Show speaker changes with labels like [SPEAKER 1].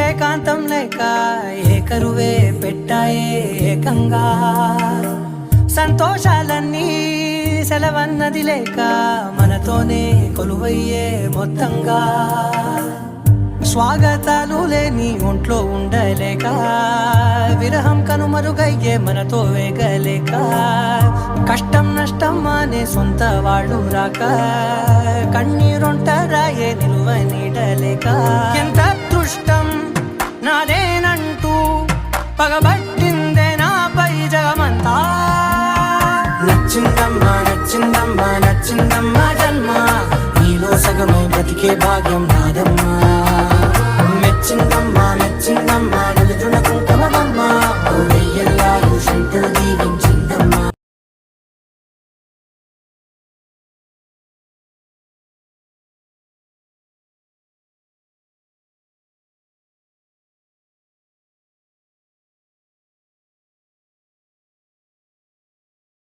[SPEAKER 1] ఏకాంతం లేక ఏకరువే పెట్టాయే ఏకంగా సంతోషాలన్నీ సెలవన్నది లేక మనతోనే కొలువయ్యే మొత్తంగా స్వాగతాలు లేని ఒంట్లో ఉండలేక విరహం కనుమరుగయ్యే మనతో వేగలేక కష్టం నష్టం అనే సొంత వాళ్ళు రాక కన్నీరొంటరాయే నిలువ నీడలేక ఎంత అదృష్టం నాదేనంటూ పగబట్టిందే నాపై జగమంతా నచ్చిందమ్మా నచ్చిందమ్మా నచ్చిందమ్మా జన్మ నీలో సగమై బ్రతికే భాగ్యం నాదమ్మా